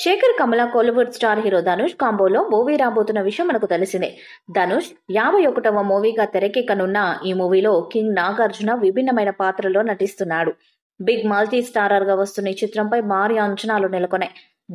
Shekhar Kammula Kollywood star hero Dhanush కాంబోలో movie రాబోతున్న విషయం మనకు తెలిసిందే. ధనుష్ 51వ మూవీగా తెరకెక్కనున్న ఈ మూవీలో కింగ్ నాగార్జున విభిన్నమైన పాత్రలో నటిస్తున్నాడు. బిగ్ మల్టీ స్టారర్ గా వస్తున్న ఈ చిత్రంపై భారీ అంచనాలు నెలకొన్నాయి.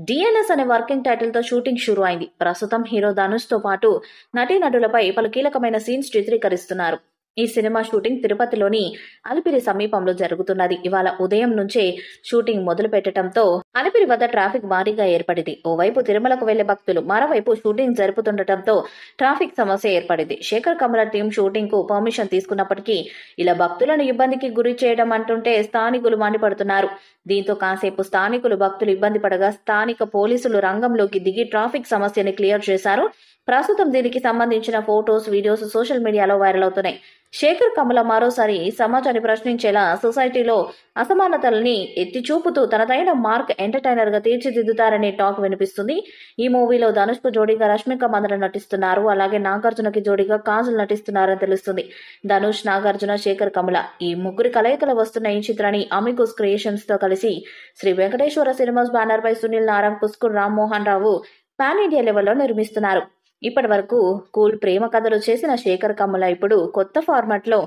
డిఎన్ఎస్ అనే వర్కింగ్ టైటిల్ తో షూటింగ్ షురూ అయింది. ప్రస్తుతం హీరో ధనుష్ తో పాటు నటీనటులపై పలు కీలకమైన సీన్స్ చిత్రీకరిస్తున్నారు. ఈ సినిమా షూటింగ్ తిరుపతిలోని అలిపిరి సమీపంలో జరుగుతున్నది. ఇవాళ ఉదయం నుంచే షూటింగ్ మొదలు పెట్టడంతో అలిపిరి వద్ద ట్రాఫిక్ భారీగా ఏర్పడింది. ఓవైపు తిరుమలకు వెళ్లే భక్తులు, మరోవైపు షూటింగ్ జరుపుతుండటంతో ట్రాఫిక్ సమస్య ఏర్పడింది. శేఖర్ కమల టీం షూటింగ్ కు పర్మిషన్ తీసుకున్నప్పటికీ ఇలా భక్తులను ఇబ్బందికి గురి చేయడం అంటుంటే స్థానికులు మండిపడుతున్నారు. దీంతో కాసేపు స్థానికులు, భక్తులు ఇబ్బంది పడగా స్థానిక పోలీసులు రంగంలోకి దిగి ట్రాఫిక్ సమస్యని క్లియర్ చేశారు. ప్రస్తుతం దీనికి సంబంధించిన ఫోటోస్, వీడియోస్ సోషల్ మీడియాలో వైరల్ అవుతున్నాయి. శేఖర్ కమల మరోసారి సమాజాన్ని ప్రశ్నించేలా సొసైటీలో అసమానతల్ని ఎత్తి చూపుతూ తనదైన మార్క్ ఎంటర్టైనర్ గా తీర్చిదిద్దుతారనే టాక్ వినిపిస్తుంది. ఈ మూవీలో ధనుష్ కు జోడీగా రష్మిక మందన నటిస్తున్నారు. అలాగే నాగార్జునకి జోడీగా కాజల్ నటిస్తున్నారని తెలుస్తుంది. ధనుష్, నాగార్జున, శేఖర్ కమల ఈ ముగ్గురి కలయికలు వస్తున్న ఈ చిత్రాన్ని అమిగోస్ క్రియేషన్స్ తో కలిసి శ్రీ వెంకటేశ్వర సినిమాస్ బ్యానర్ పై సునీల్ నారాయణ్, పుష్కర్ రామ్మోహన్ రావు పాన్ ఇండియా లెవెల్లో నిర్మిస్తున్నారు. ఇప్పటి వరకు కూల్ ప్రేమ కథలు చేసిన శేఖర్ కమల ఇప్పుడు కొత్త ఫార్మాట్ లో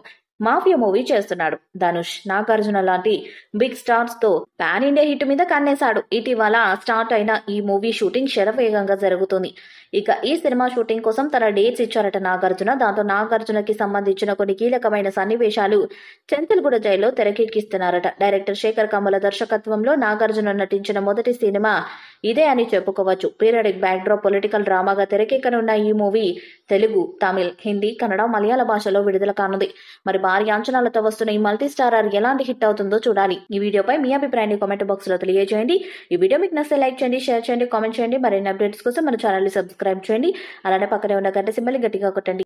మాఫియా మూవీ చేస్తున్నాడు. ధనుష్, నాగార్జున లాంటి బిగ్ స్టార్స్ తో పాన్ ఇండియా హిట్ మీద కన్నేశాడు. ఇటీవల స్టార్ట్ అయిన ఈ మూవీ షూటింగ్ శరవేగంగా జరుగుతుంది. ఇక ఈ సినిమా షూటింగ్ కోసం తన డేట్స్ ఇచ్చారట నాగార్జున. దాంతో నాగార్జునకి సంబంధించిన కొన్ని కీలకమైన సన్నివేశాలు చెంచల్గూడ జైల్లో తెరకెక్కిస్తున్నారట. డైరెక్టర్ శేఖర్ కమల దర్శకత్వంలో నాగార్జున నటించిన మొదటి సినిమా ఇదే అని చెప్పుకోవచ్చు. పీరియడిక్ బ్యాక్డ్రాప్ పొలిటికల్ డ్రామాగా తెరకెక్కనున్న ఈ మూవీ తెలుగు, తమిళ్, హిందీ, కన్నడ, మలయాళ భాషలో విడుదల కానుంది. మరి భారీ అంచనాలతో వస్తున్న ఈ మల్టీ స్టారర్ ఎలాంటి హిట్ అవుతుందో చూడాలి. ఈ వీడియోపై మీ అభిప్రాయాన్ని కామెంట్ బాక్స్ లో తెలియజేయండి. ఈ వీడియో మీకు నచ్చితే లైక్ చేయండి, షేర్ చేయండి, కామెంట్ చేయండి. మరిన్ని అప్డేట్స్ కోసం మన ఛానల్ ని సబ్స్క్రైబ్ చేయండి. అలానే పక్కనే ఉన్న గంట సింబల్ గట్టిగా కొట్టండి.